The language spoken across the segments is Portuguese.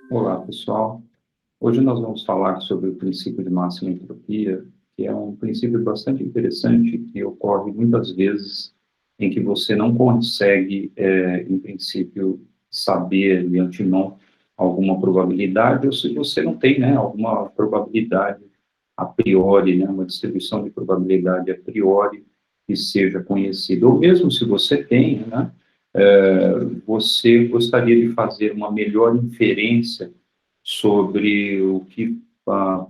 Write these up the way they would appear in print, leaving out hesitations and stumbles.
Olá, pessoal. Hoje nós vamos falar sobre o princípio de máxima entropia, que é um princípio bastante interessante que ocorre muitas vezes em que você não consegue, em princípio, saber de antemão alguma probabilidade, ou se você não tem, né, alguma probabilidade a priori, né, uma distribuição de probabilidade a priori que seja conhecida, ou mesmo se você tem, né, você gostaria de fazer uma melhor inferência sobre o que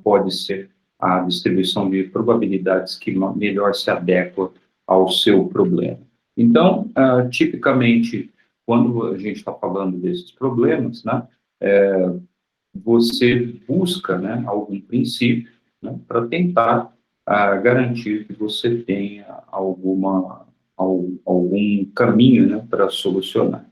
pode ser a distribuição de probabilidades que melhor se adequa ao seu problema. Então, tipicamente, quando a gente está falando desses problemas, né, você busca, né, algum princípio, né, para tentar garantir que você tenha algum caminho, né, para solucionar.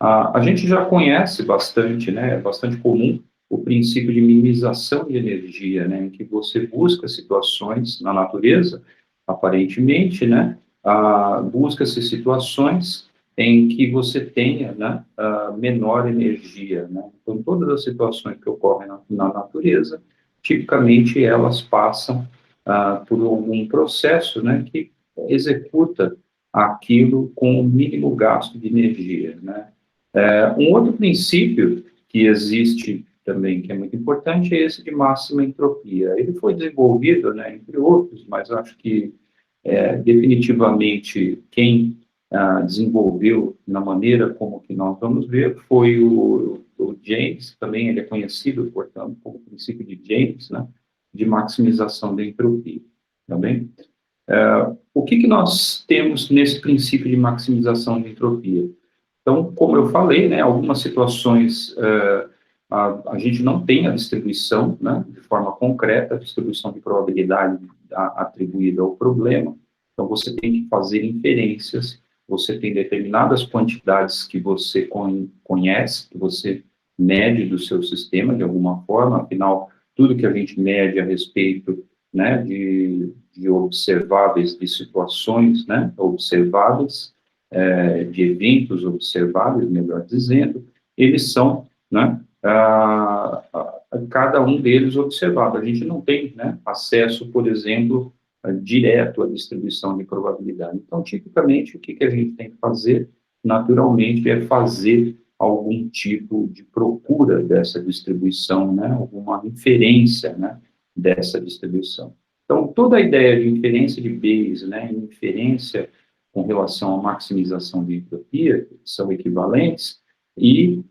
A gente já conhece bastante, né, é bastante comum o princípio de minimização de energia, né, em que você busca situações na natureza, aparentemente, né, busca-se situações em que você tenha, né, menor energia, né. Então, todas as situações que ocorrem na natureza, tipicamente elas passam por algum processo, né, que executa aquilo com o mínimo gasto de energia, né. Um outro princípio que existe também, que é muito importante, é esse de máxima entropia. Ele foi desenvolvido, né, entre outros, mas acho que definitivamente quem desenvolveu na maneira como que nós vamos ver foi o James, também ele é conhecido, portanto, como princípio de James, né, de maximização da entropia, tá bem? O que nós temos nesse princípio de maximização de entropia? Então, como eu falei, né, algumas situações a gente não tem a distribuição, né, de forma concreta, a distribuição de probabilidade atribuída ao problema. Então, você tem que fazer inferências, você tem determinadas quantidades que você conhece, que você mede do seu sistema de alguma forma, afinal, tudo que a gente mede a respeito, né, de observáveis, de situações, né, observáveis, de eventos observáveis, melhor dizendo, eles são, né, cada um deles observado. A gente não tem, né, acesso, por exemplo, direto à distribuição de probabilidade. Então, tipicamente, o que a gente tem que fazer, naturalmente, é fazer algum tipo de procura dessa distribuição, né, alguma inferência, né, dessa distribuição. Então, toda a ideia de inferência de Bayes, né, inferência com relação à maximização de entropia, são equivalentes, e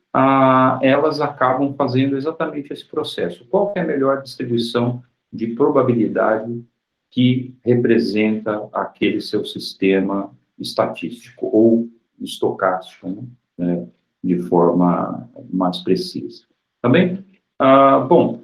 elas acabam fazendo exatamente esse processo. Qual é a melhor distribuição de probabilidade que representa aquele seu sistema estatístico ou estocástico, né, de forma mais precisa. Tá bem? Bom,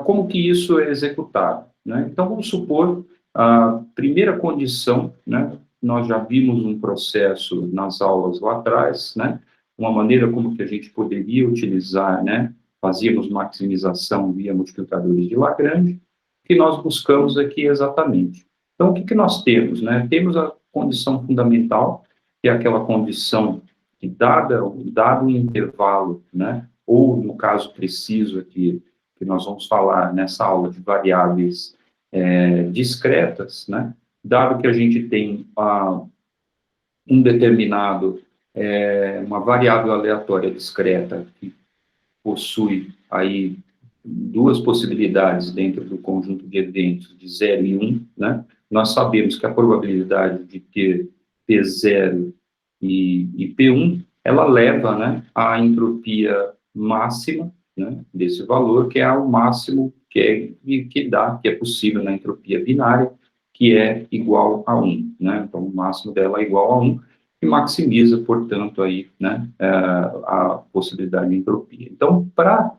como que isso é executado? Né? Então, vamos supor a primeira condição, né, nós já vimos um processo nas aulas lá atrás, né, uma maneira como que a gente poderia utilizar, né, fazíamos maximização via multiplicadores de Lagrange, que nós buscamos aqui exatamente. Então, o que nós temos, né? Temos a condição fundamental, que é aquela condição que, dado um intervalo, né, ou no caso preciso aqui, que nós vamos falar nessa aula de variáveis discretas, né, dado que a gente tem um determinado, uma variável aleatória discreta que possui aí duas possibilidades dentro do conjunto de eventos de 0 e 1, né? Nós sabemos que a probabilidade de ter P0 e P1, ela leva, né, à entropia máxima, né, desse valor, que é o máximo que é possível na entropia binária, que é igual a 1, né? Então, o máximo dela é igual a 1, e maximiza, portanto, aí, né, a possibilidade de entropia. Então, para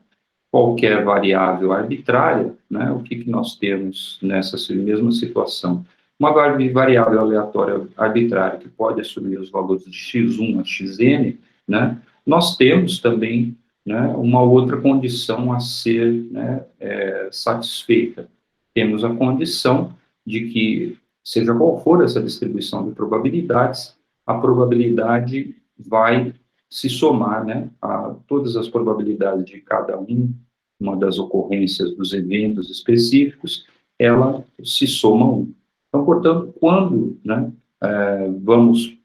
qualquer variável arbitrária, né, o que nós temos nessa mesma situação? Uma variável aleatória arbitrária que pode assumir os valores de x1 a xn, né, nós temos também, né, uma outra condição a ser, né, satisfeita. Temos a condição de que, seja qual for essa distribuição de probabilidades, a probabilidade vai se somar, né, a todas as probabilidades de cada uma das ocorrências dos eventos específicos, ela se soma a 1. Então, portanto, quando, né, vamos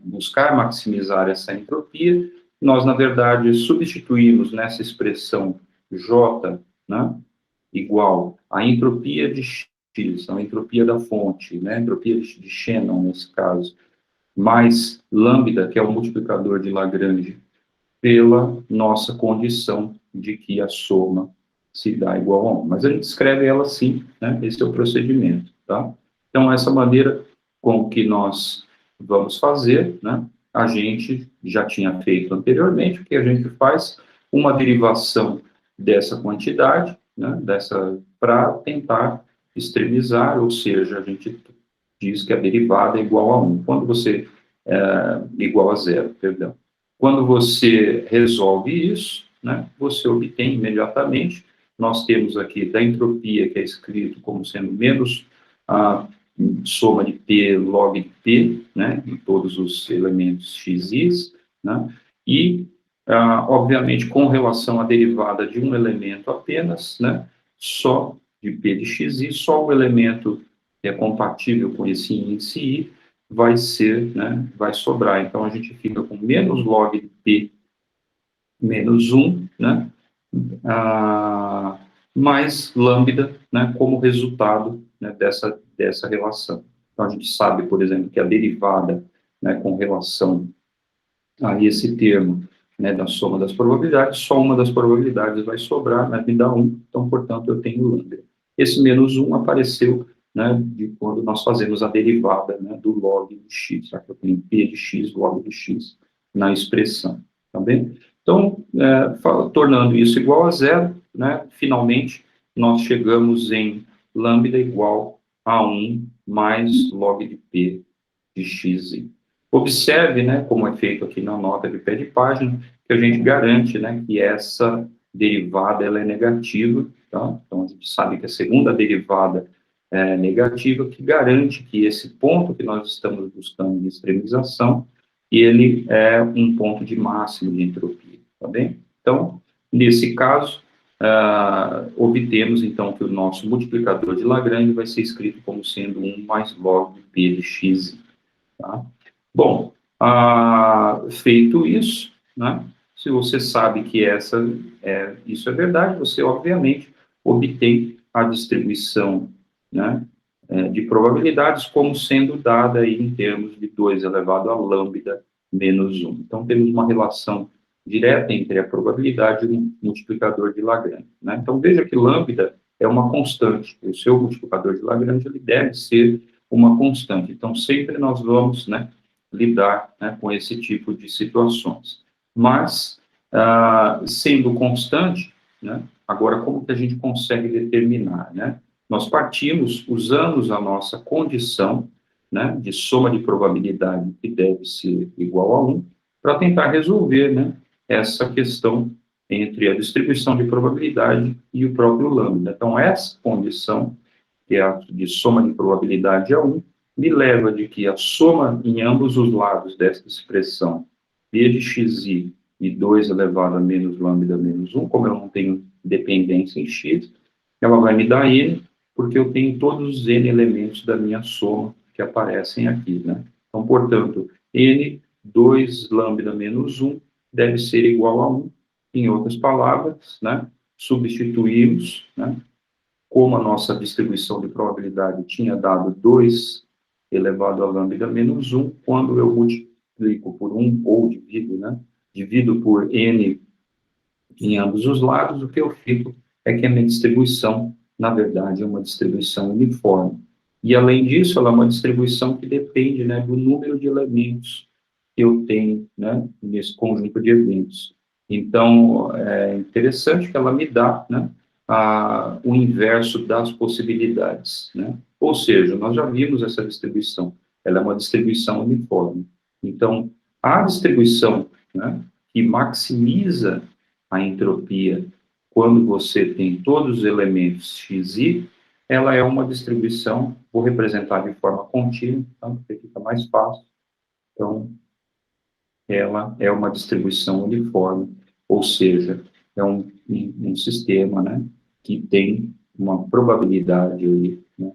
buscar maximizar essa entropia, nós, na verdade, substituímos nessa expressão J, né, igual a entropia de X, a entropia da fonte, né, a entropia de Shannon, nesse caso, mais lambda, que é o multiplicador de Lagrange, pela nossa condição de que a soma se dá igual a 1. Mas a gente escreve ela assim, né? Esse é o procedimento, tá? Então, essa maneira com que nós vamos fazer, né? A gente já tinha feito anteriormente, o que a gente faz? Uma derivação dessa quantidade, né? Para tentar extremizar, ou seja, a gente diz que a derivada é igual a 1. Quando você igual a 0, perdão. Quando você resolve isso, né, você obtém imediatamente, nós temos aqui da entropia, que é escrito como sendo menos a soma de P log de P, né, em todos os elementos xis, né, e, obviamente, com relação à derivada de um elemento apenas, né, só de P de xi, só o elemento que é compatível com esse índice I, vai ser, né, vai sobrar. Então, a gente fica com menos log de P menos 1, né, mais lambda, né, como resultado, né, dessa relação. Então, a gente sabe, por exemplo, que a derivada, né, com relação a esse termo, né, da soma das probabilidades, só uma das probabilidades vai sobrar, né, me dá 1, então, portanto, eu tenho lambda. Esse menos 1 apareceu, né, de quando nós fazemos a derivada, né, do log de x, já que eu tenho p de x, log de x na expressão, tá bem? Então, tornando isso igual a 0, né, finalmente, nós chegamos em lambda igual a 1 mais log de p de xi. Observe, né, como é feito aqui na nota de pé de página, que a gente garante, né, que essa derivada ela é negativa, tá? Então, a gente sabe que a segunda derivada é negativa, que garante que esse ponto que nós estamos buscando de extremização, ele é um ponto de máximo de entropia, tá bem? Então, nesse caso, obtemos, então, que o nosso multiplicador de Lagrange vai ser escrito como sendo 1 mais log de P de x. Tá? Bom, feito isso, né, se você sabe que isso é verdade, você, obviamente, obtém a distribuição, né, de probabilidades como sendo dada aí em termos de 2 elevado a lambda menos 1. Então, temos uma relação direta entre a probabilidade e o multiplicador de Lagrange, né? Então, veja que lambda é uma constante. O seu multiplicador de Lagrange ele deve ser uma constante. Então, sempre nós vamos, né, lidar, né, com esse tipo de situações. Mas, sendo constante, né, agora, como que a gente consegue determinar, né? Nós partimos, usamos a nossa condição, né, de soma de probabilidade que deve ser igual a 1, para tentar resolver, né, essa questão entre a distribuição de probabilidade e o próprio lambda. Então, essa condição, que é a de soma de probabilidade a 1, me leva de que a soma em ambos os lados dessa expressão, p de xi e 2 elevado a menos lambda menos 1, como eu não tenho dependência em x, ela vai me dar n, porque eu tenho todos os n elementos da minha soma que aparecem aqui, né? Então, portanto, n 2 lambda menos 1 deve ser igual a 1. Em outras palavras, né, substituímos, né, como a nossa distribuição de probabilidade tinha dado 2 elevado a lambda menos 1, quando eu multiplico por 1, ou divido, né, divido por n em ambos os lados, o que eu fico é que a minha distribuição, na verdade, é uma distribuição uniforme. E, além disso, ela é uma distribuição que depende, né, do número de elementos que eu tenho, né, nesse conjunto de eventos. Então, é interessante que ela me dá, né, o inverso das possibilidades, né? Ou seja, nós já vimos essa distribuição, ela é uma distribuição uniforme. Então, a distribuição, né, que maximiza a entropia quando você tem todos os elementos xi, ela é uma distribuição, vou representar de forma contínua, tá, porque fica mais fácil. Então, ela é uma distribuição uniforme, ou seja, é um sistema, né, que tem uma probabilidade, né,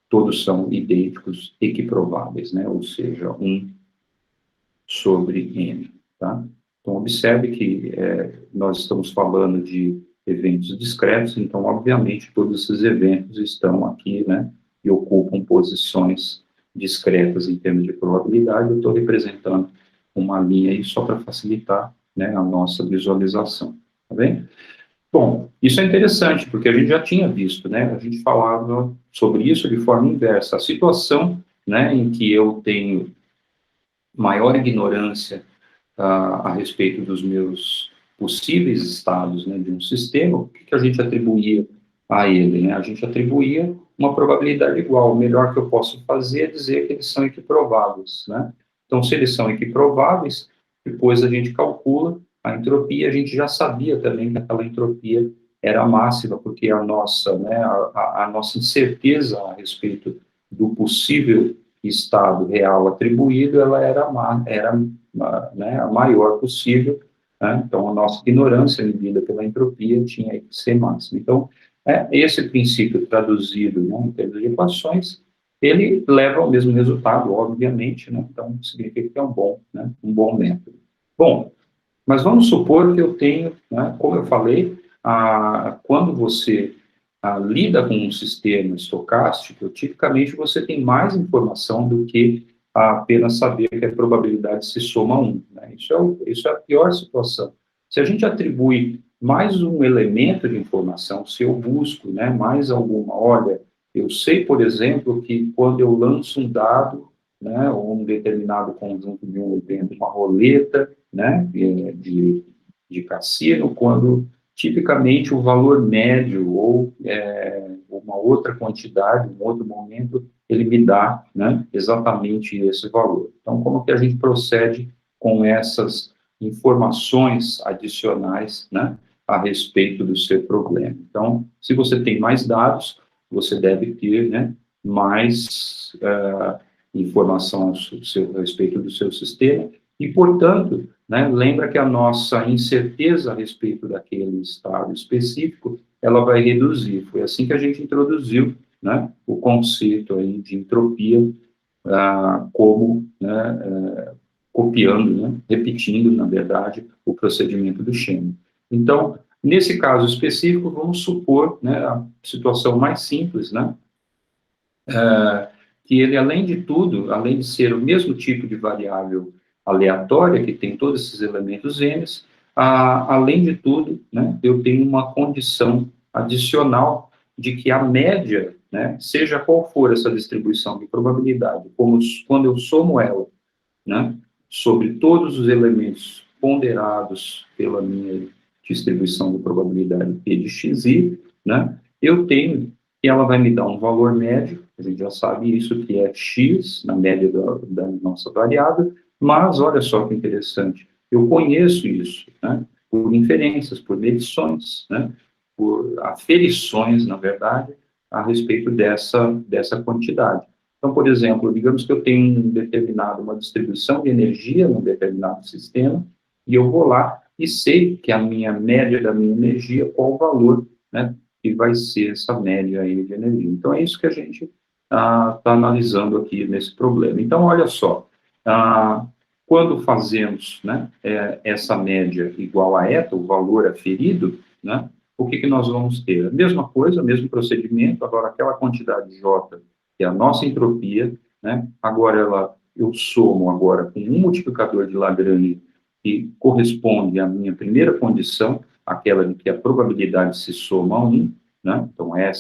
todos são idênticos, equiprováveis, né, ou seja, 1 sobre N, tá? Então, observe que nós estamos falando de eventos discretos, então, obviamente, todos esses eventos estão aqui, né, e ocupam posições discretas em termos de probabilidade. Eu estou representando uma linha aí só para facilitar, né, a nossa visualização, tá bem? Bom, isso é interessante, porque a gente já tinha visto, né, a gente falava sobre isso de forma inversa. A situação, né, em que eu tenho maior ignorância a respeito dos meus possíveis estados, né, de um sistema, o que a gente atribuía a ele, né? A gente atribuía uma probabilidade igual. O melhor que eu posso fazer é dizer que eles são equiprováveis, né? Então, se eles são equiprováveis, depois a gente calcula a entropia. A gente já sabia também que aquela entropia era máxima, porque a nossa, né, a nossa incerteza a respeito do possível estado real atribuído, ela era né, a maior possível, né? Então, a nossa ignorância medida pela entropia tinha que ser máxima. Então, esse princípio traduzido, né, em termos de equações, ele leva ao mesmo resultado, obviamente, né? Então, significa que é né, um bom método. Bom, mas vamos supor que eu tenho, né, como eu falei, quando você lida com um sistema estocástico, tipicamente você tem mais informação do que apenas saber que a probabilidade se soma a 1. Né? Isso é a pior situação. Se a gente atribui mais um elemento de informação, se eu busco, né, mais alguma, olha, eu sei, por exemplo, que quando eu lanço um dado, né, ou um determinado conjunto de um evento, uma roleta, né, de cassino, quando tipicamente o valor médio ou uma outra quantidade, um outro momento, ele me dá, né, exatamente esse valor. Então, como que a gente procede com essas informações adicionais, né, a respeito do seu problema? Então, se você tem mais dados, você deve ter, né, mais informação a respeito do seu sistema e, portanto, né, lembra que a nossa incerteza a respeito daquele estado específico, ela vai reduzir. Foi assim que a gente introduziu, né, o conceito aí de entropia como, né, copiando, né, repetindo, na verdade, o procedimento do Shannon. Então, nesse caso específico, vamos supor, né, a situação mais simples, né, que ele, além de tudo, além de ser o mesmo tipo de variável aleatória, que tem todos esses elementos n, além de tudo, né, eu tenho uma condição adicional de que a média, né, seja qual for essa distribuição de probabilidade, quando eu somo ela, né, sobre todos os elementos ponderados pela minha distribuição de probabilidade P de xi, né, eu tenho que ela vai me dar um valor médio, a gente já sabe isso, que é x, na média da nossa variável, mas olha só que interessante, eu conheço isso, né, por inferências, por medições, né, por aferições, na verdade, a respeito dessa quantidade. Então, por exemplo, digamos que eu tenho uma distribuição de energia num determinado sistema, e eu vou lá e sei que a minha média da minha energia, qual o valor, né, que vai ser essa média aí de energia. Então, é isso que a gente está analisando aqui nesse problema. Então, olha só, quando fazemos, né, essa média igual a eta, o valor aferido, né, o que nós vamos ter? A mesma coisa, o mesmo procedimento, agora aquela quantidade J, que é a nossa entropia, né, agora eu somo agora com um multiplicador de Lagrange que corresponde à minha primeira condição, aquela de que a probabilidade se soma a 1, né, então ela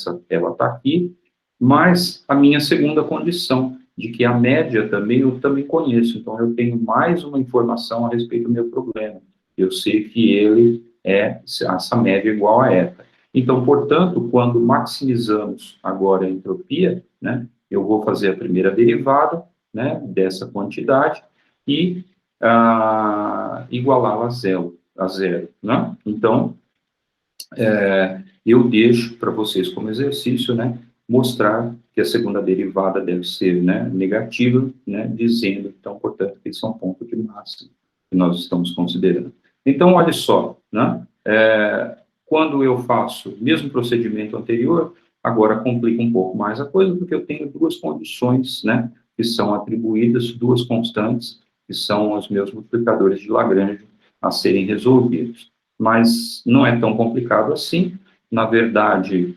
está aqui, mais a minha segunda condição, de que a média também eu também conheço, então eu tenho mais uma informação a respeito do meu problema. Eu sei que ele essa média é igual a eta. Então, portanto, quando maximizamos agora a entropia, né, eu vou fazer a primeira derivada, né, dessa quantidade e igualá-la a zero, né? Então, eu deixo para vocês como exercício, né, mostrar que a segunda derivada deve ser, né, negativa, né, dizendo, então, portanto, que isso é um ponto de máximo que nós estamos considerando. Então, olha só, né, quando eu faço o mesmo procedimento anterior, agora complica um pouco mais a coisa, porque eu tenho duas condições, né, que são atribuídas, duas constantes, que são os meus multiplicadores de Lagrange a serem resolvidos. Mas não é tão complicado assim. Na verdade,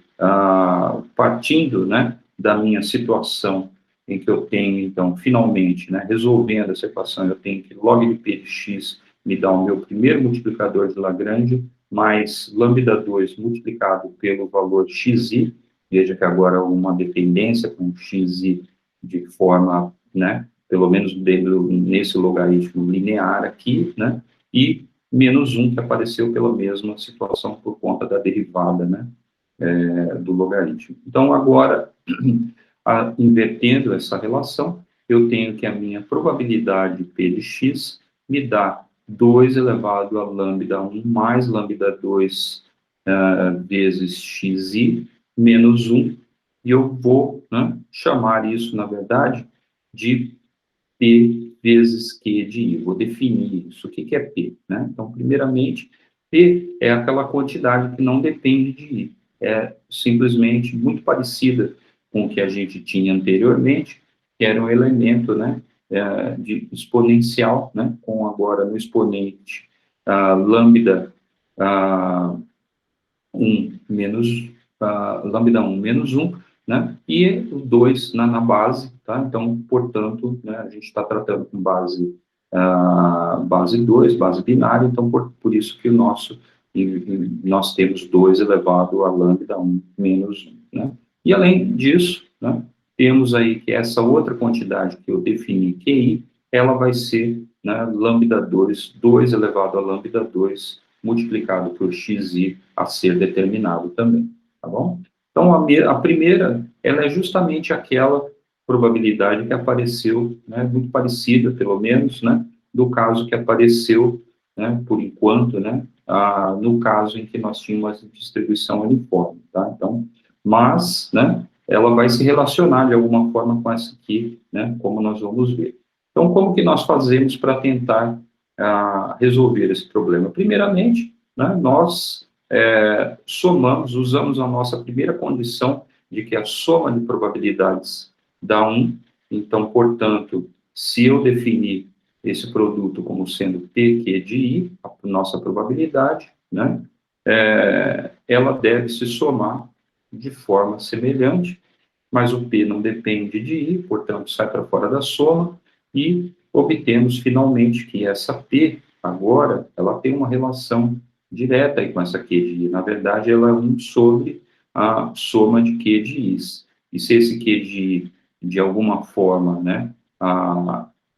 partindo, né, da minha situação em que eu tenho, então, finalmente, né, resolvendo essa equação, eu tenho que log de p de x me dá o meu primeiro multiplicador de Lagrange, mais lambda 2 multiplicado pelo valor xi, veja que agora uma dependência com xi de forma, né, pelo menos nesse logaritmo linear aqui, né, e menos 1 que apareceu pela mesma situação por conta da derivada, né, do logaritmo. Então, agora, invertendo essa relação, eu tenho que a minha probabilidade p de x me dá 2 elevado a lambda 1 mais lambda 2 vezes xi menos 1, e eu vou, né, chamar isso, na verdade, de P vezes Q de I. Vou definir isso. O que é P? Né? Então, primeiramente, P é aquela quantidade que não depende de I. É simplesmente muito parecida com o que a gente tinha anteriormente, que era um elemento, né, de exponencial, né, com agora no exponente lambda 1 menos lambda 1 menos 1, né? E o 2 na base, tá? Então, portanto, né, a gente está tratando com base 2, base binária, então, por isso que nós temos 2 elevado a lambda 1 menos 1, né? E, além disso, né, temos aí que essa outra quantidade que eu defini, QI, ela vai ser, né, lambda 2 elevado a lambda 2 multiplicado por xi a ser determinado também, tá bom? Então, a primeira, ela é justamente aquela probabilidade que apareceu, né, muito parecida, pelo menos, né, do caso que apareceu, né, por enquanto, né, no caso em que nós tínhamos uma distribuição uniforme, tá? Então, mas, né, ela vai se relacionar de alguma forma com essa aqui, né, como nós vamos ver. Então, como que nós fazemos para tentar resolver esse problema? Primeiramente, né, nós usamos a nossa primeira condição de que a soma de probabilidades dá 1, então, portanto, se eu definir esse produto como sendo PQ de I, a nossa probabilidade, né, ela deve se somar de forma semelhante, mas o P não depende de I, portanto, sai para fora da soma, e obtemos finalmente que essa P, agora, ela tem uma relação direta aí com essa Q de I. Na verdade, ela é 1 sobre a soma de Q de I's. E se esse Q de I, de alguma forma, né,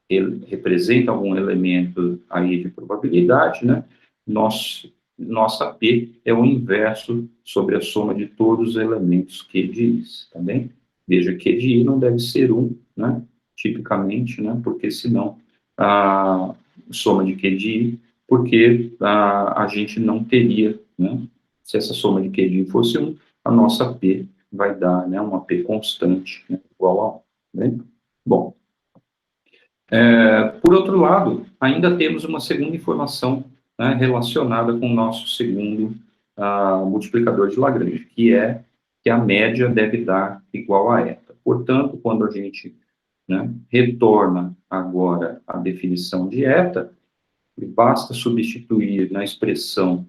ele representa algum elemento aí de probabilidade, né, nossa P é o inverso sobre a soma de todos os elementos Q de I's, tá bem? Veja que Q de I não deve ser 1, né, tipicamente, né, porque senão a soma de Q de I, porque a gente não teria, né, se essa soma de Q de I fosse 1, a nossa P vai dar, né, uma P constante, né, igual a 1, né? Bom, por outro lado, ainda temos uma segunda informação, né, relacionada com o nosso segundo multiplicador de Lagrange, que é que a média deve dar igual a eta. Portanto, quando a gente, né, retorna agora a definição de eta, basta substituir na expressão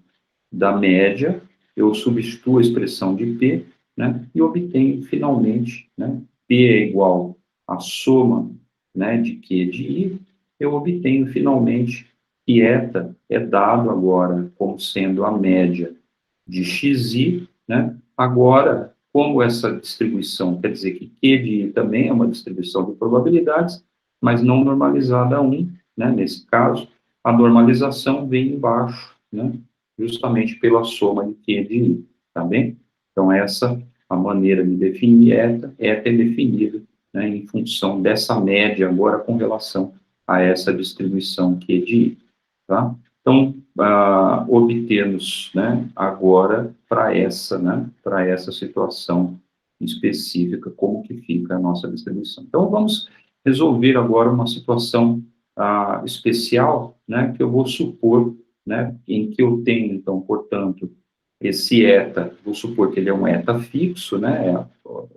da média, eu substituo a expressão de P, né, e obtenho finalmente, né, P é igual à soma, né, de Q de I, eu obtenho finalmente que eta é dado agora como sendo a média de xi, né, agora, como essa distribuição quer dizer que Q de I também é uma distribuição de probabilidades, mas não normalizada a 1, né, nesse caso, a normalização vem embaixo, né, justamente pela soma de Q de I, tá bem? Então, essa a maneira de definir eta é definida, né, em função dessa média agora com relação a essa distribuição Q de I, tá? Então, obtemos, né, agora para essa situação específica, como que fica a nossa distribuição. Então, vamos resolver agora uma situação especial, né, que eu vou supor, né, em que eu tenho, então, portanto, esse eta, vou supor que ele é um eta fixo, né, é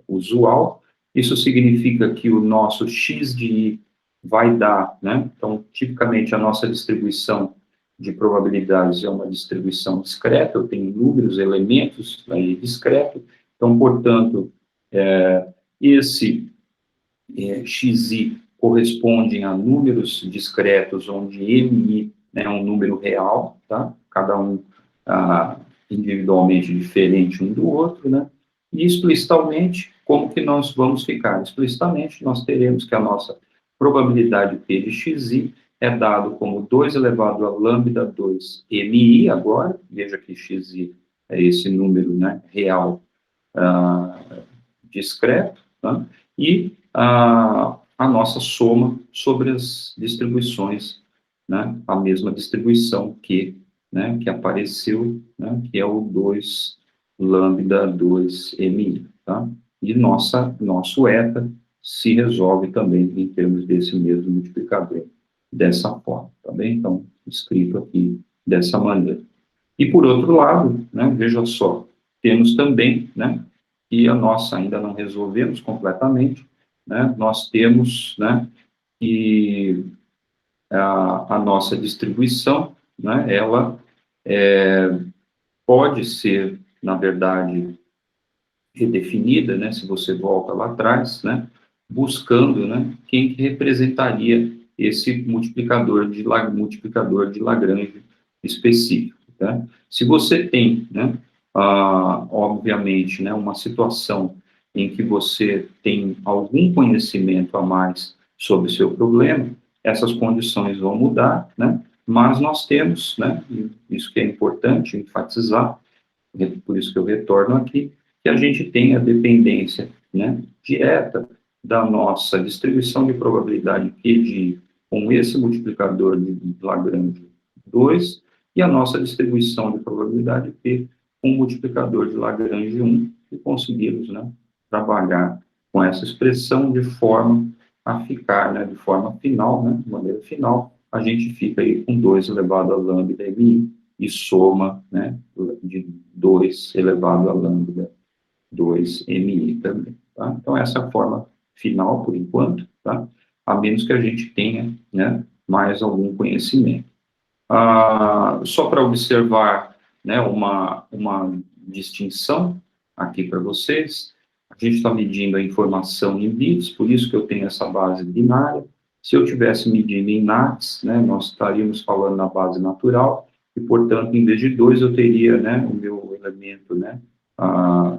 usual, isso significa que o nosso x de i vai dar, né, então, tipicamente, a nossa distribuição de probabilidades é uma distribuição discreta, eu tenho números, elementos aí discreto, então, portanto, esse xi correspondem a números discretos, onde mi, né, é um número real, tá? Cada um individualmente diferente um do outro, né? E explicitamente, como que nós vamos ficar? Explicitamente, nós teremos que a nossa probabilidade P de xi é dado como 2 elevado a lambda 2 mi agora, veja que xi é esse número, né, real, discreto, tá? E a nossa soma sobre as distribuições, né, a mesma distribuição né, que apareceu, né, que é o 2 lambda 2 mi, tá? E nosso eta se resolve também em termos desse mesmo multiplicador, dessa forma, tá bem? Então, escrito aqui dessa maneira. E, por outro lado, né, veja só, temos também, né, que a nossa ainda não resolvemos completamente, né, nós temos, né, que a nossa distribuição, né, ela pode ser, na verdade, redefinida, né, se você volta lá atrás, né, buscando, né, quem que representaria esse multiplicador de Lagrange específico, tá? Se você tem, né, obviamente, né, uma situação em que você tem algum conhecimento a mais sobre o seu problema, essas condições vão mudar, né, mas nós temos, né, isso que é importante enfatizar, por isso que eu retorno aqui, que a gente tem a dependência, né, direta da nossa distribuição de probabilidade Q de I com esse multiplicador de Lagrange 2 e a nossa distribuição de probabilidade P com o multiplicador de Lagrange 1 e conseguimos, né, trabalhar com essa expressão de forma a ficar, né, de forma final, né, de maneira final, a gente fica aí com 2 elevado a lambda mi e soma, né, de 2 elevado a lambda 2 mi também, tá? Então, essa é a forma final, por enquanto, tá? A menos que a gente tenha, né, mais algum conhecimento. Só para observar, né, uma distinção aqui para vocês, a gente está medindo a informação em bits, por isso que eu tenho essa base binária. Se eu tivesse medindo em nats, né, nós estaríamos falando na base natural, e, portanto, em vez de 2, eu teria, né, o meu elemento, né,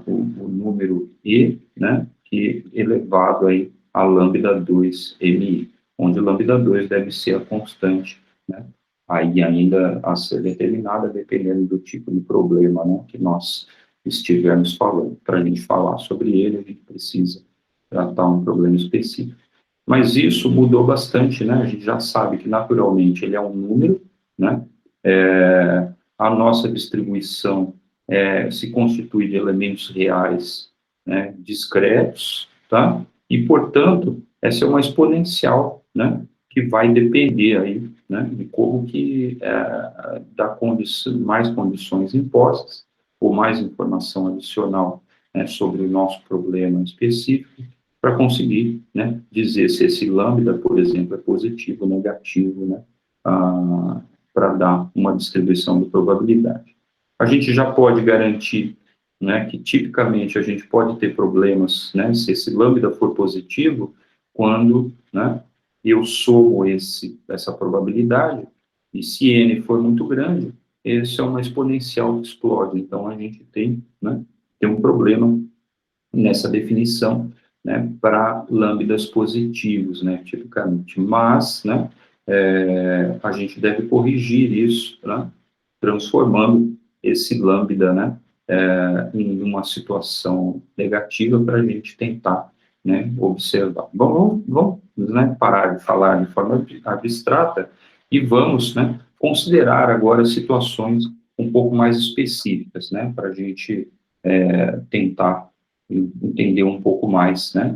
o número E, né, que elevado aí a lambda 2 mi, onde lambda 2 deve ser a constante, né, aí ainda a ser determinada, dependendo do tipo de problema, né, que nós estivermos falando. Para a gente falar sobre ele, a gente precisa tratar um problema específico. Mas isso mudou bastante, né, a gente já sabe que naturalmente ele é um número, né, a nossa distribuição se constitui de elementos reais, né, discretos, tá? E, portanto, essa é uma exponencial, né, que vai depender aí, né, de como que mais condições impostas, ou mais informação adicional, né, sobre o nosso problema específico, para conseguir, né, dizer se esse lambda, por exemplo, é positivo ou negativo, né, para dar uma distribuição de probabilidade. A gente já pode garantir, né, que tipicamente a gente pode ter problemas, né, se esse lambda for positivo, quando, né, eu somo essa probabilidade, e se n for muito grande, essa é uma exponencial que explode. Então, a gente tem, né, tem um problema nessa definição, né, para lambdas positivos, né, tipicamente. Mas, né, a gente deve corrigir isso, né, transformando esse lambda, né, em uma situação negativa para a gente tentar, né, observar. Bom, vamos, né, parar de falar de forma abstrata e vamos, né, considerar agora situações um pouco mais específicas, né, para a gente tentar entender um pouco mais, né,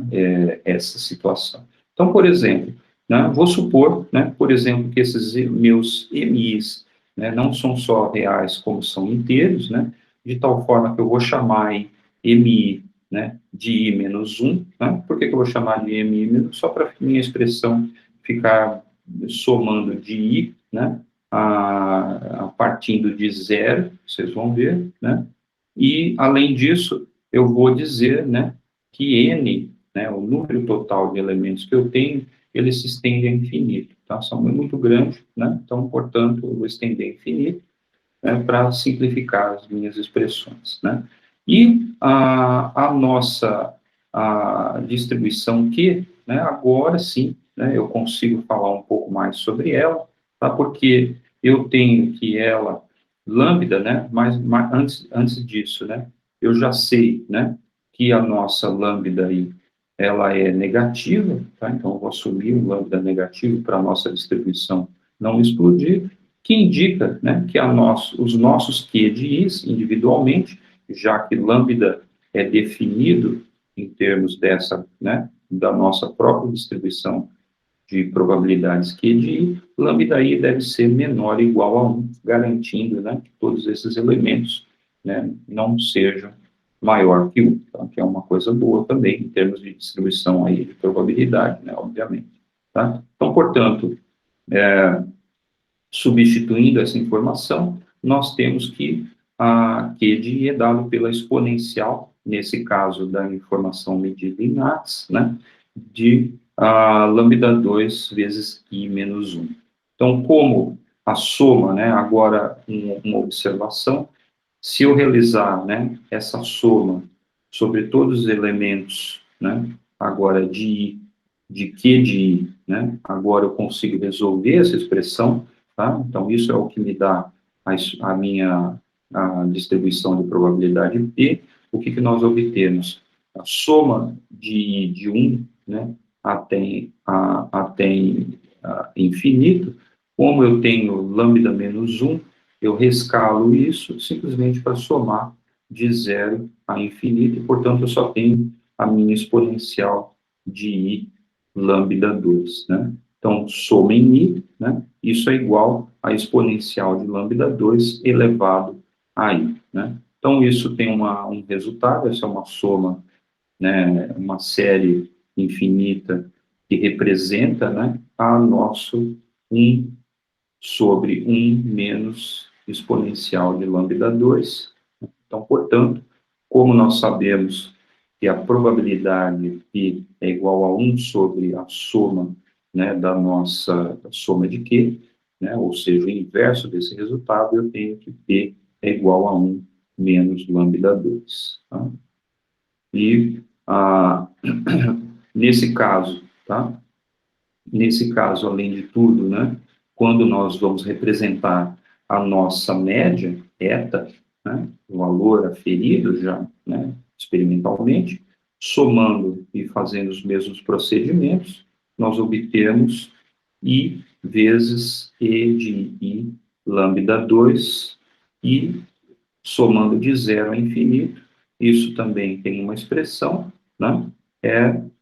essa situação. Então, por exemplo, né, vou supor, né, por exemplo, que esses meus MIs, né, não são só reais, como são inteiros, né, de tal forma que eu vou chamar aí MI, né, de I menos 1, né, por que eu vou chamar de MI menos? Só para minha expressão ficar somando de I, né, partindo de zero, vocês vão ver, né, e, além disso, eu vou dizer, né, que N, né, o número total de elementos que eu tenho, ele se estende a infinito, tá? São muito grande, né? Então, portanto, eu vou estender a infinito, né, para simplificar as minhas expressões, né? E a nossa distribuição Q, né, agora sim, né, eu consigo falar um pouco mais sobre ela, tá? Porque eu tenho que ela, lambda, né, mas antes disso, né, eu já sei, né, que a nossa lambda aí, ela é negativa, tá? Então, eu vou assumir um lambda negativo para a nossa distribuição não explodir, que indica, né, que os nossos Q de Is, individualmente, já que lambda é definido em termos dessa, né, da nossa própria distribuição de probabilidades Q de I, lambda I deve ser menor ou igual a 1, garantindo, né, que todos esses elementos, né, não sejam maior que 1, tá? Que é uma coisa boa também, em termos de distribuição aí de probabilidade, né, obviamente. Tá? Então, portanto, substituindo essa informação, nós temos que a Q de I é dado pela exponencial, nesse caso da informação medida em ATS, né, de lambda 2 vezes I menos 1. Então, como a soma, né, agora uma observação, se eu realizar, né, essa soma sobre todos os elementos, né, agora de I, de Q de I, né, agora eu consigo resolver essa expressão, tá? Então, isso é o que me dá a minha distribuição de probabilidade P. O que nós obtemos? A soma de I de 1, né, até infinito, como eu tenho lambda menos 1, eu rescalo isso simplesmente para somar de zero a infinito, e, portanto, eu só tenho a minha exponencial de I lambda 2, né? Então, soma em I, né? Isso é igual a exponencial de lambda 2 elevado a I, né? Então, isso tem um resultado, essa é uma soma, né, uma série infinita que representa, né, a nosso 1 sobre 1 menos exponencial de lambda 2. Então, portanto, como nós sabemos que a probabilidade π é igual a 1 sobre a soma, né, da soma de Q, né, ou seja, o inverso desse resultado, eu tenho que P é igual a 1 menos lambda 2. Tá? E, nesse caso, tá? Nesse caso, além de tudo, né, quando nós vamos representar a nossa média, eta, né, o valor aferido já, né, experimentalmente, somando e fazendo os mesmos procedimentos, nós obtemos I vezes E de I lambda 2, e somando de zero a infinito, isso também tem uma expressão, né,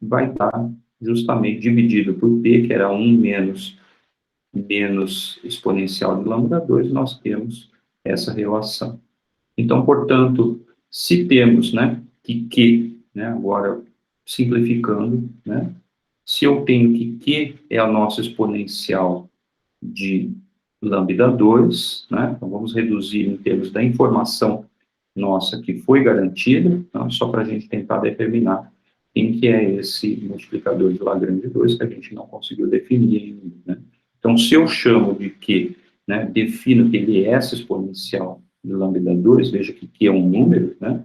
vai dar justamente dividido por P, que era 1 menos exponencial de lambda 2, nós temos essa relação. Então, portanto, se temos, né, que Q, né, agora simplificando, né, se eu tenho que Q é a nossa exponencial de lambda 2, né, então vamos reduzir em termos da informação nossa que foi garantida, tá, só para a gente tentar determinar quem que é esse multiplicador de Lagrange 2 que a gente não conseguiu definir ainda, né? Então, se eu chamo de Q, né, defino que ele é essa exponencial de lambda 2, veja que Q é um número, né,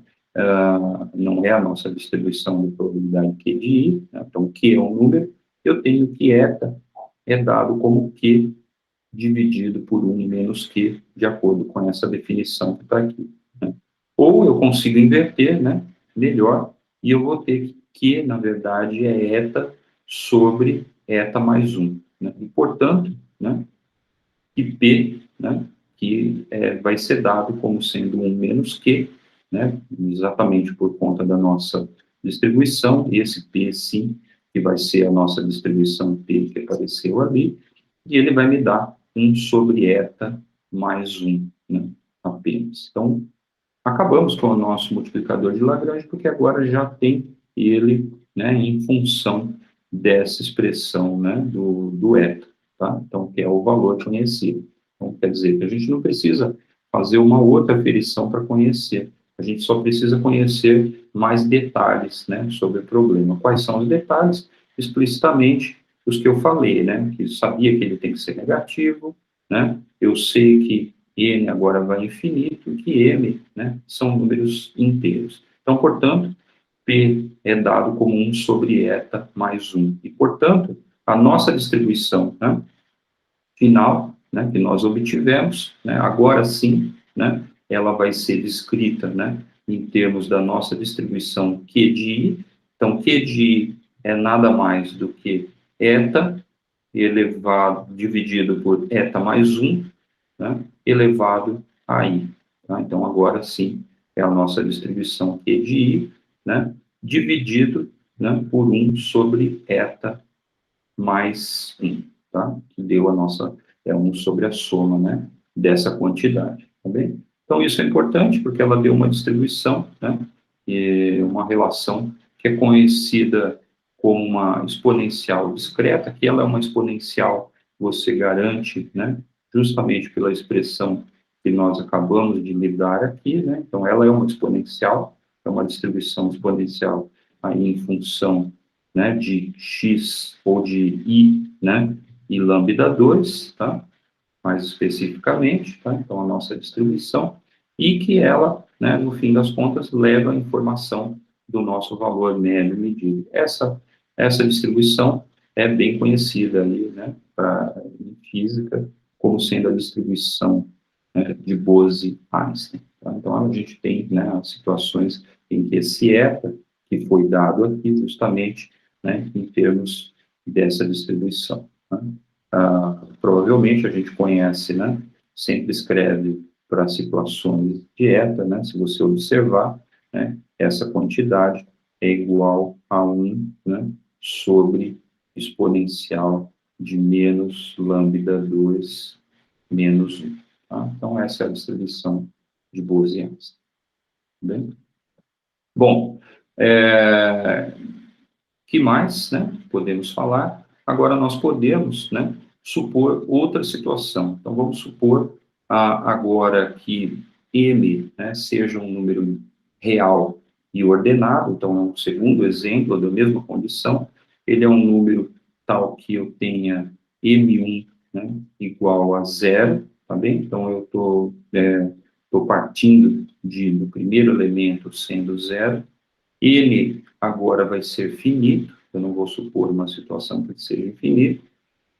não é a nossa distribuição de probabilidade Q de I, né, então Q é um número, eu tenho que eta é dado como Q dividido por 1 menos Q, de acordo com essa definição que está aqui, né? Ou eu consigo inverter, né, melhor, e eu vou ter que, na verdade, é eta sobre eta mais 1, né? E, portanto, né, que P, né, que vai ser dado como sendo 1 menos Q, né, exatamente por conta da nossa distribuição, esse P, sim, que vai ser a nossa distribuição P que apareceu ali, e ele vai me dar 1 sobre eta mais 1, né, apenas. Então, acabamos com o nosso multiplicador de Lagrange, porque agora já tem ele, né, em função dessa expressão, né, do eta, tá? Então, que é o valor conhecido. Então, quer dizer que a gente não precisa fazer uma outra aferição para conhecer, a gente só precisa conhecer mais detalhes, né, sobre o problema. Quais são os detalhes? Explicitamente os que eu falei, né, que sabia que ele tem que ser negativo, né, eu sei que n agora vai infinito, que m, né, são números inteiros. Então, portanto, P é dado como 1 sobre eta mais 1. E, portanto, a nossa distribuição, né, final, né, que nós obtivemos, né, agora sim, né, ela vai ser descrita, né, em termos da nossa distribuição Q de I. Então, Q de I é nada mais do que eta elevado, dividido por eta mais 1, né, elevado a I. Tá? Então, agora sim, é a nossa distribuição Q de I, né, dividido, né, por 1 sobre eta mais 1, tá? Que deu a nossa, 1 sobre a soma, né, dessa quantidade, tá bem? Então, isso é importante, porque ela deu uma distribuição, né, e uma relação que é conhecida como uma exponencial discreta, que ela é uma exponencial, você garante, né, justamente pela expressão que nós acabamos de lidar aqui, né, então ela é uma exponencial, é uma distribuição exponencial aí em função, né, de x ou de i, né, e lambda 2, tá, mais especificamente, tá, então a nossa distribuição, e que ela, né, no fim das contas, leva a informação do nosso valor médio medido. Essa distribuição é bem conhecida ali, né, em física, como sendo a distribuição, né, de Bose-Einstein. Tá? Então, a gente tem, né, as situações em que esse eta, que foi dado aqui justamente, né, em termos dessa distribuição. Né? Provavelmente a gente conhece, né, sempre escreve para situações de eta, né, se você observar, né, essa quantidade é igual a 1, né, sobre exponencial de menos lambda 2 menos 1. Tá? Então, essa é a distribuição de Bose-Einstein. Bem? Bom, que mais, né, podemos falar? Agora, nós podemos, né, supor outra situação. Então, vamos supor agora que m, né, seja um número real e ordenado. Então, é um segundo exemplo da mesma condição. Ele é um número tal que eu tenha m1, né, igual a 0, tá bem? Então, eu estou partindo do primeiro elemento sendo 0. Ele agora vai ser finito, eu não vou supor uma situação que seja infinito,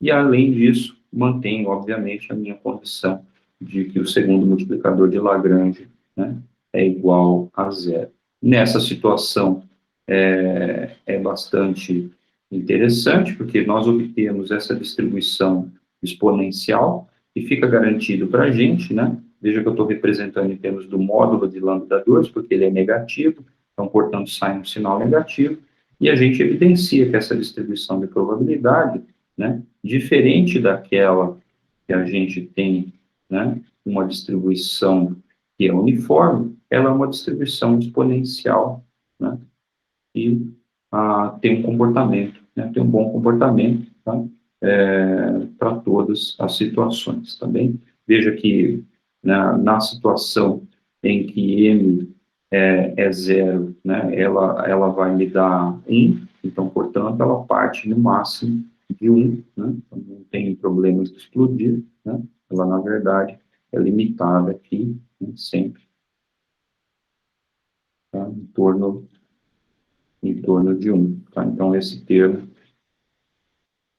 e além disso, mantenho, obviamente, a minha condição de que o segundo multiplicador de Lagrange, né, é igual a 0. Nessa situação é bastante interessante, porque nós obtemos essa distribuição exponencial, e fica garantido para a gente, né? Veja que eu estou representando em termos do módulo de lambda 2, porque ele é negativo, então, portanto, sai um sinal negativo, e a gente evidencia que essa distribuição de probabilidade, né, diferente daquela que a gente tem, né, uma distribuição que é uniforme, ela é uma distribuição exponencial, né, e tem um comportamento, né, tem um bom comportamento, tá, para todas as situações, tá bem? Veja que na situação em que m é 0, né, ela vai me dar 1, então, portanto, ela parte no máximo de 1, né, então não tem problemas de explodir, né, ela, na verdade, é limitada aqui, né, sempre, tá, em torno de 1, tá? Então, esse termo,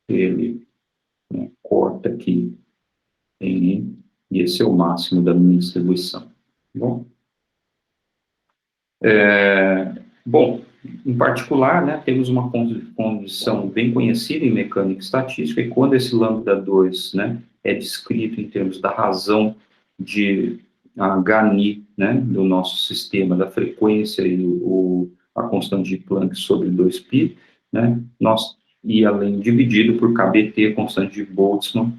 ele, né, corta aqui em, e esse é o máximo da minha distribuição. Bom, bom, em particular, né, temos uma condição bem conhecida em mecânica estatística, e quando esse lambda 2, né, é descrito em termos da razão de a H-ni, né, do nosso sistema, da frequência e a constante de Planck sobre 2π, né, e além dividido por KBT, constante de Boltzmann,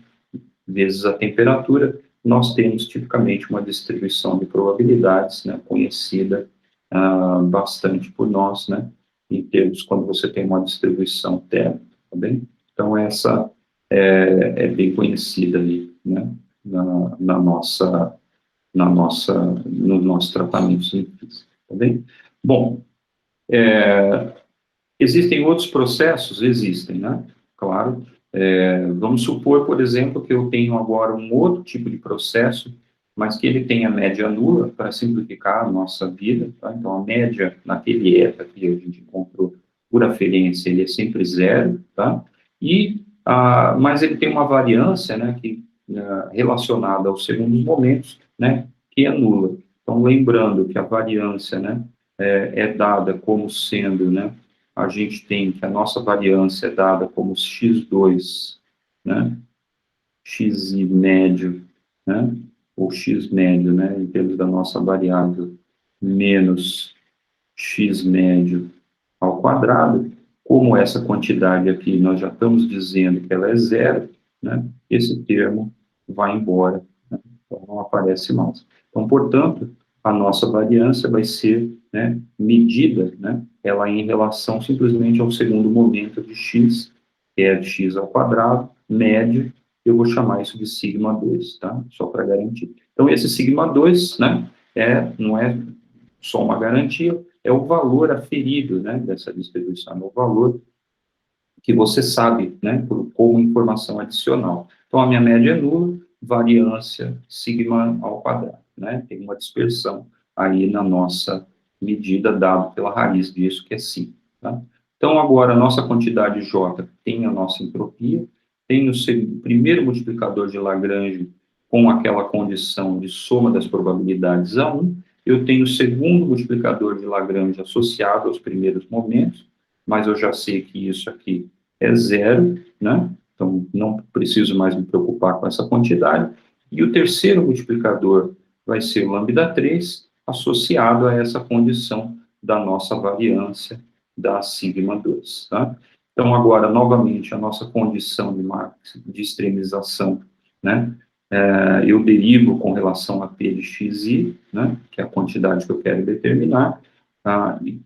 vezes a temperatura, nós temos tipicamente uma distribuição de probabilidades, né, conhecida bastante por nós, né, em termos quando você tem uma distribuição térmica, tá bem? Então, essa é bem conhecida ali, né, no nosso tratamento científico, tá bem? Bom, existem outros processos? Existem, né? Claro. Vamos supor, por exemplo, que eu tenho agora um outro tipo de processo, mas que ele tenha média nula, para simplificar a nossa vida, tá? Então, a média, naquele ETA que a gente encontrou por aferência, ele é sempre zero, tá? Mas ele tem uma variância, né, relacionada aos segundos momentos, né, que é nula. Então, lembrando que a variância, né, é dada como sendo, né, a gente tem que a nossa variância é dada como x2, né, xi médio, né, ou x médio, né, em termos da nossa variável, menos x médio ao quadrado. Como essa quantidade aqui, nós já estamos dizendo que ela é zero, né, esse termo vai embora, né, então não aparece mais. Então, portanto, a nossa variância vai ser, né, medida, né, ela em relação simplesmente ao segundo momento de x, que é de x ao quadrado, médio, eu vou chamar isso de sigma 2, tá? Só para garantir. Então, esse sigma 2, né, não é só uma garantia, é o valor aferido, né, dessa distribuição, é o valor que você sabe, né, como informação adicional. Então, a minha média é nula, variância sigma ao quadrado, né, tem uma dispersão aí na nossa medida dada pela raiz disso, que é sigma, tá? Então, agora, a nossa quantidade J tem a nossa entropia, tem o primeiro multiplicador de Lagrange com aquela condição de soma das probabilidades a 1, eu tenho o segundo multiplicador de Lagrange associado aos primeiros momentos, mas eu já sei que isso aqui é zero, né? Então, não preciso mais me preocupar com essa quantidade. E o terceiro multiplicador vai ser o lambda 3, associado a essa condição da nossa variância da sigma 2, tá? Então, agora, novamente, a nossa condição de extremização, né? Eu derivo com relação a P de xi, né? Que é a quantidade que eu quero determinar, e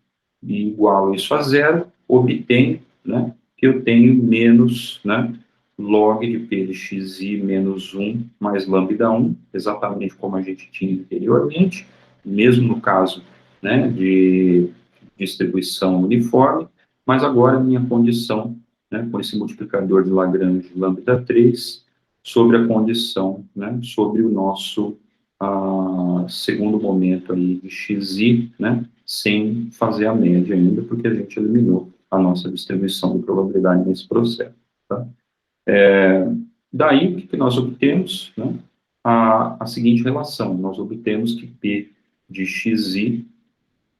igualo isso a zero, obtenho, né, que eu tenho menos, né, log de P de xi menos 1 mais lambda 1, exatamente como a gente tinha anteriormente, mesmo no caso, né, de distribuição uniforme, mas agora a minha condição, né, com esse multiplicador de Lagrange lambda 3, sobre a condição, né, sobre o nosso segundo momento aí de xi, né, sem fazer a média ainda, porque a gente eliminou a nossa distribuição de probabilidade nesse processo, tá? Daí, o que nós obtemos, né? A seguinte relação, nós obtemos que P de xi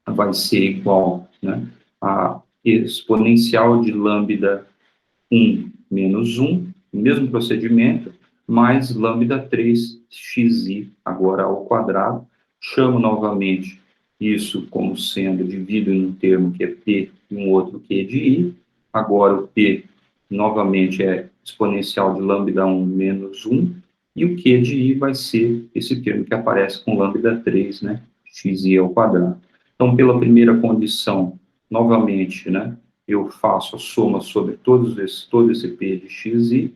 vai ser igual, né, a exponencial de lambda 1 menos 1, o mesmo procedimento, mais lambda 3 xi, agora ao quadrado, chamo novamente isso como sendo, dividido em um termo que é P e um outro que é de I, agora o P, novamente, é exponencial de lambda 1 menos 1, e o Q de I vai ser esse termo que aparece com lambda 3, né, xi ao quadrado. Então, pela primeira condição, novamente, né, eu faço a soma sobre todo esse P de xi.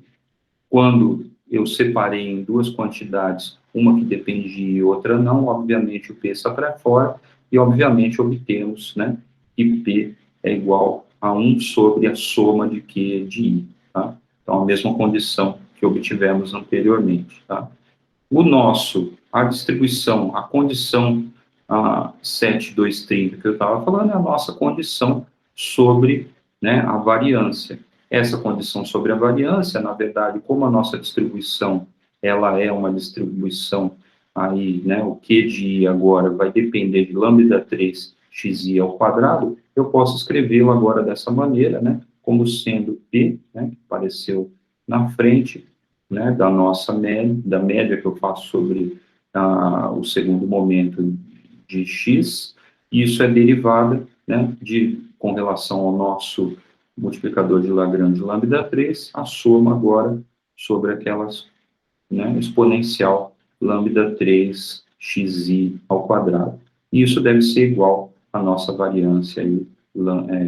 Quando eu separei em duas quantidades, uma que dependia e outra não, obviamente o P está para fora, e obviamente obtemos, né, que P é igual a 1 sobre a soma de Q de I, tá? Então, a mesma condição que obtivemos anteriormente, tá? A distribuição, a condição 7230 que eu estava falando é a nossa condição sobre, né, a variância. Essa condição sobre a variância, na verdade, como a nossa distribuição, ela é uma distribuição aí, né, o Q de I agora vai depender de lambda 3 xi ao quadrado, eu posso escrevê-lo agora dessa maneira, né, como sendo P, né, que apareceu na frente, né, da nossa média, da média que eu faço sobre o segundo momento de x, e isso é derivada, né, com relação ao nosso multiplicador de Lagrange lambda 3, a soma agora sobre aquelas, né, exponencial lambda 3 xi ao quadrado. E isso deve ser igual à nossa variância aí,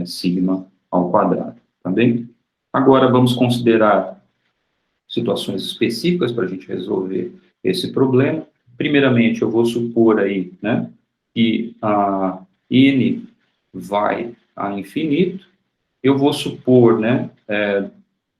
sigma ao quadrado, tá bem? Agora vamos considerar situações específicas para a gente resolver esse problema. Primeiramente, eu vou supor aí, né, que a n vai a infinito. Eu vou supor, né,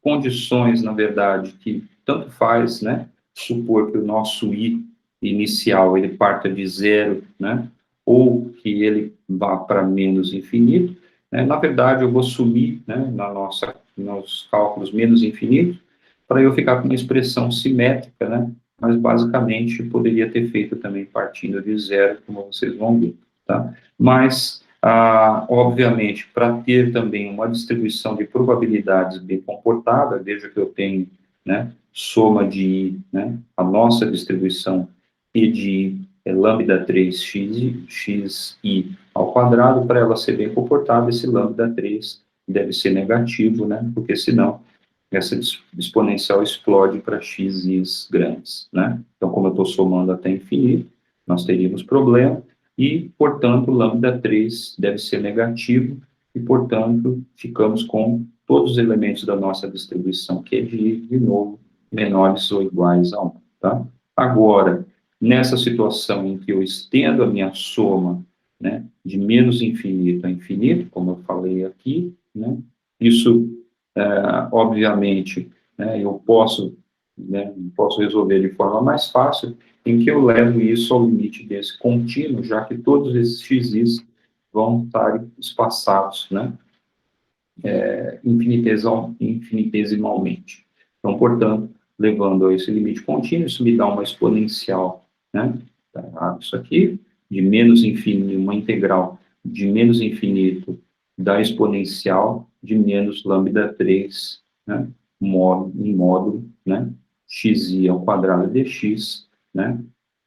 condições, na verdade, que tanto faz, né, supor que o nosso i inicial, ele parta de zero, né, ou que ele vá para menos infinito, né. Na verdade, eu vou sumir, né, nos cálculos menos infinito, para eu ficar com uma expressão simétrica, né, mas basicamente poderia ter feito também partindo de zero, como vocês vão ver, tá? Mas, obviamente, para ter também uma distribuição de probabilidades bem comportada, veja que eu tenho, né, soma de i, né, a nossa distribuição e de i é lambda 3xi ao quadrado. Para ela ser bem comportada, esse lambda 3 deve ser negativo, né, porque senão essa exponencial explode para x grandes, né? Então, como eu estou somando até infinito, nós teríamos problema, e, portanto, lambda 3 deve ser negativo, e, portanto, ficamos com todos os elementos da nossa distribuição, que é de novo, menores ou iguais a 1, tá? Agora, nessa situação em que eu estendo a minha soma, né, de menos infinito a infinito, como eu falei aqui, né, isso, obviamente, né, eu posso, né, posso resolver de forma mais fácil, em que eu levo isso ao limite desse contínuo, já que todos esses x's vão estar espaçados, né, infinitesimalmente. Então, portanto, levando a esse limite contínuo, isso me dá uma exponencial, né, tá errado isso aqui, de menos infinito, uma integral de menos infinito da exponencial de menos lambda 3, né, em módulo, né, xi ao quadrado dx, né,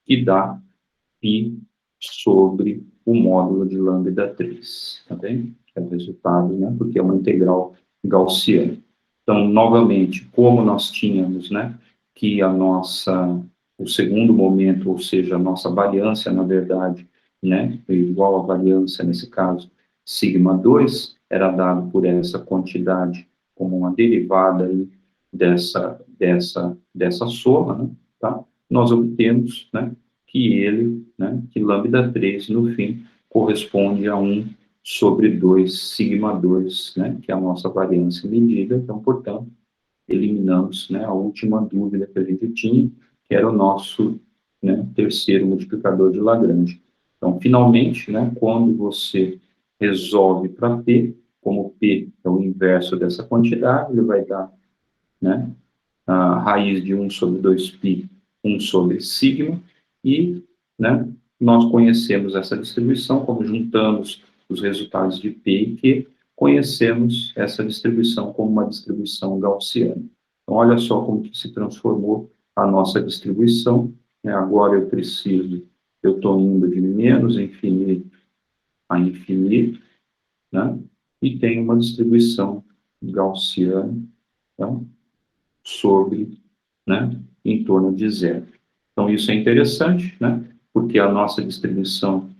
que dá π sobre o módulo de lambda 3, tá bem? Que é o resultado, né, porque é uma integral gaussiana. Então, novamente, como nós tínhamos, né, que o segundo momento, ou seja, a nossa variância, na verdade, né, é igual à variância, nesse caso, sigma 2, era dado por essa quantidade como uma derivada aí dessa soma, né, tá? Nós obtemos, né, que lambda 3, no fim, corresponde a 1 sobre 2, sigma 2, né, que é a nossa variância medida. Então, portanto, eliminamos, né, a última dúvida que a gente tinha, que era o nosso, né, terceiro multiplicador de Lagrange. Então, finalmente, né, quando você resolve para P, como P é o inverso dessa quantidade, ele vai dar, né, a raiz de 1 sobre 2π, 1 sobre sigma, e, né, nós conhecemos essa distribuição, como juntamos os resultados de P e Q, conhecemos essa distribuição como uma distribuição gaussiana. Então, olha só como que se transformou a nossa distribuição, né? Agora eu estou indo de menos infinito a infinito, né, e tenho uma distribuição gaussiana, então, sobre, né, em torno de zero. Então, isso é interessante, né, porque a nossa distribuição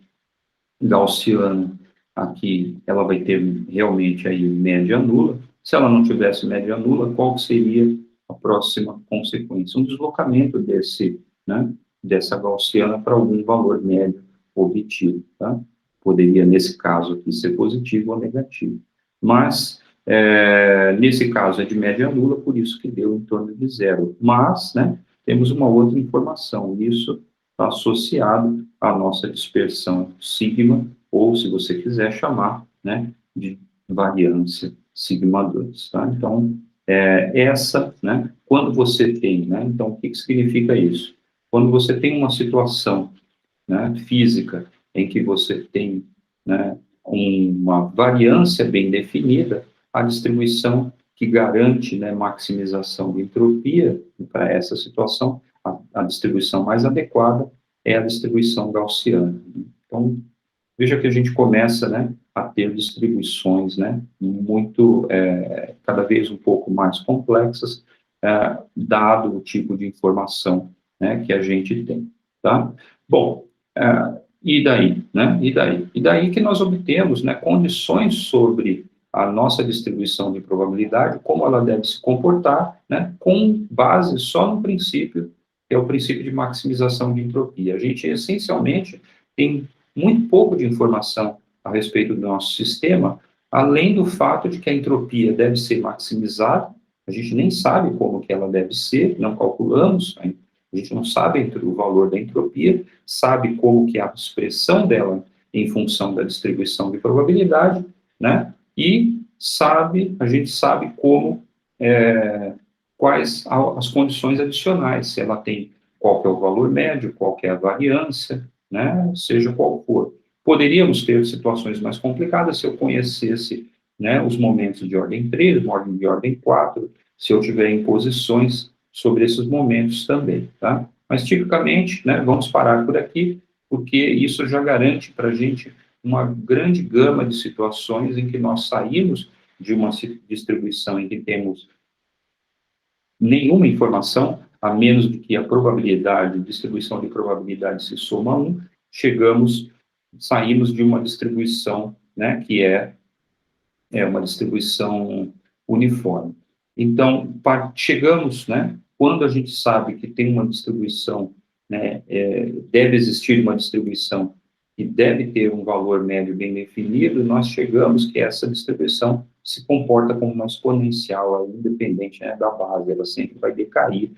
gaussiana aqui, ela vai ter realmente aí média nula. Se ela não tivesse média nula, qual seria a próxima consequência? Um deslocamento né, dessa gaussiana para algum valor médio obtido, tá? Poderia, nesse caso aqui, ser positivo ou negativo. Mas, nesse caso é de média nula, por isso que deu em torno de zero. Mas, né, temos uma outra informação, isso está associado à nossa dispersão sigma, ou, se você quiser chamar, né, de variância sigma 2, tá? Então, né, quando você tem, né, então, o que significa isso? Quando você tem uma situação, né, física, em que você tem, né, uma variância bem definida, a distribuição que garante, né, maximização de entropia para essa situação, a distribuição mais adequada é a distribuição gaussiana. Então, veja que a gente começa, né, a ter distribuições, né, muito, cada vez um pouco mais complexas, dado o tipo de informação, né, que a gente tem, tá? Bom, e daí, né? E daí? E daí que nós obtemos, né, condições sobre a nossa distribuição de probabilidade, como ela deve se comportar, né, com base só no princípio, que é o princípio de maximização de entropia. A gente, essencialmente, tem muito pouco de informação a respeito do nosso sistema, além do fato de que a entropia deve ser maximizada, a gente nem sabe como que ela deve ser, não calculamos, a gente não sabe o valor da entropia, sabe como que é a expressão dela em função da distribuição de probabilidade, né? E a gente sabe como, quais as condições adicionais, se ela tem, qual que é o valor médio, qual que é a variância, né? Seja qual for. Poderíamos ter situações mais complicadas se eu conhecesse, né, os momentos de ordem 3, de ordem 4, se eu tiver imposições sobre esses momentos também, tá? Mas, tipicamente, né, vamos parar por aqui, porque isso já garante para a gente uma grande gama de situações em que nós saímos de uma distribuição em que temos nenhuma informação, a menos de que a probabilidade, distribuição de probabilidade se soma a 1, saímos de uma distribuição, né, que é uma distribuição uniforme. Então, chegamos, né, quando a gente sabe que tem uma distribuição, né, deve existir uma distribuição e deve ter um valor médio bem definido, nós chegamos que essa distribuição se comporta como uma exponencial, independente, né, da base, ela sempre vai decair,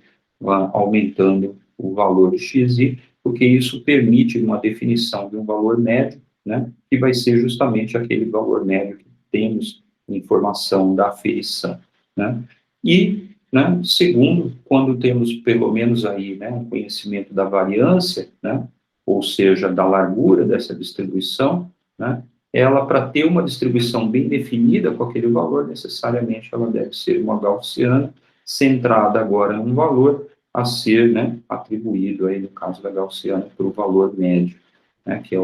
aumentando o valor de xi, porque isso permite uma definição de um valor médio, né, que vai ser justamente aquele valor médio que temos informação da aferição, né? E, né, segundo, quando temos pelo menos aí, né, um conhecimento da variância, né, ou seja, da largura dessa distribuição, né, ela, para ter uma distribuição bem definida com aquele valor, necessariamente ela deve ser uma gaussiana, centrada agora em um valor a ser, né, atribuído aí, no caso da gaussiana, para o valor médio, né, que é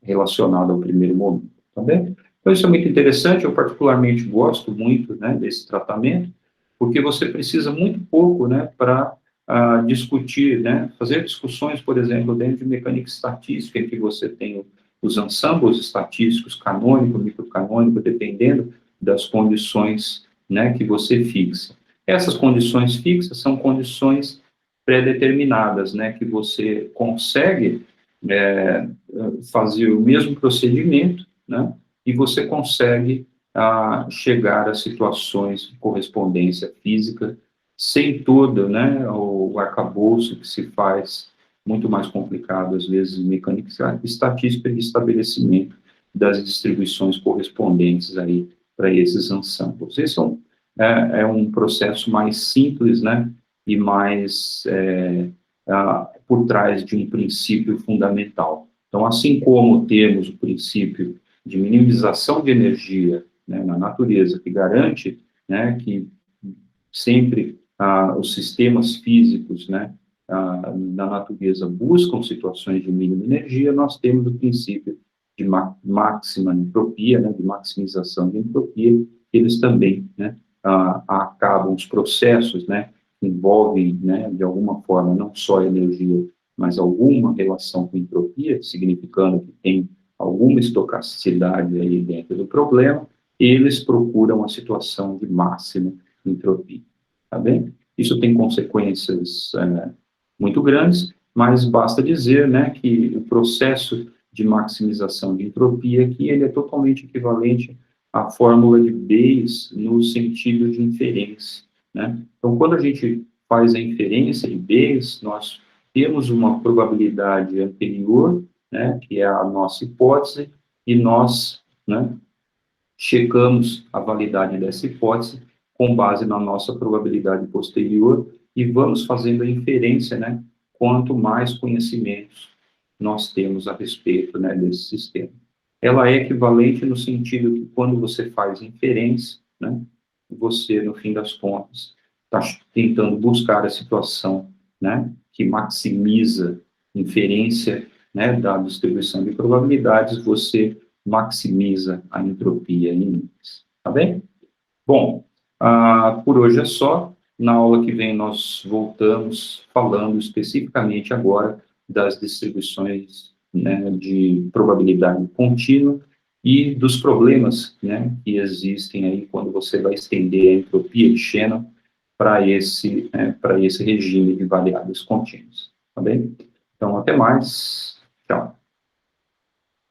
relacionado ao primeiro momento, tá bem? Então, isso é muito interessante, eu particularmente gosto muito, né, desse tratamento, porque você precisa muito pouco, né, para discutir, né, fazer discussões, por exemplo, dentro de mecânica estatística, em que você tem os ensembles estatísticos, canônico, microcanônico, dependendo das condições, né, que você fixa. Essas condições fixas são condições pré-determinadas, né, que você consegue fazer o mesmo procedimento, né, e você consegue chegar a situações de correspondência física sem todo, né, o arcabouço que se faz muito mais complicado, às vezes, em mecânica estatística de estabelecimento das distribuições correspondentes aí para esses ensembles. Esse é um processo mais simples, né, e mais por trás de um princípio fundamental. Então, assim como temos o princípio de minimização de energia, né, na natureza, que garante, né, que sempre os sistemas físicos, né, na natureza buscam situações de mínima energia, nós temos o princípio de máxima entropia, né, de maximização de entropia, eles também, né, acabam os processos, né, que envolvem, né, de alguma forma, não só energia, mas alguma relação com entropia, significando que tem alguma estocasticidade aí dentro do problema, eles procuram a situação de máxima entropia, tá bem? Isso tem consequências muito grandes, mas basta dizer, né, que o processo de maximização de entropia aqui, ele é totalmente equivalente à fórmula de Bayes no sentido de inferência, né? Então, quando a gente faz a inferência de Bayes, nós temos uma probabilidade anterior, né, que é a nossa hipótese, e nós, né, checamos a validade dessa hipótese com base na nossa probabilidade posterior e vamos fazendo a inferência, né, quanto mais conhecimentos nós temos a respeito, né, desse sistema. Ela é equivalente no sentido que quando você faz inferência, né, você, no fim das contas, está tentando buscar a situação, né, que maximiza inferência, né, da distribuição de probabilidades, você maximiza a entropia em níveis, tá bem? Bom, por hoje é só. Na aula que vem nós voltamos falando especificamente agora das distribuições, né, de probabilidade contínua e dos problemas, né, que existem aí quando você vai estender a entropia de Shannon para esse regime de variáveis contínuas, tá bem? Então, até mais. Tchau.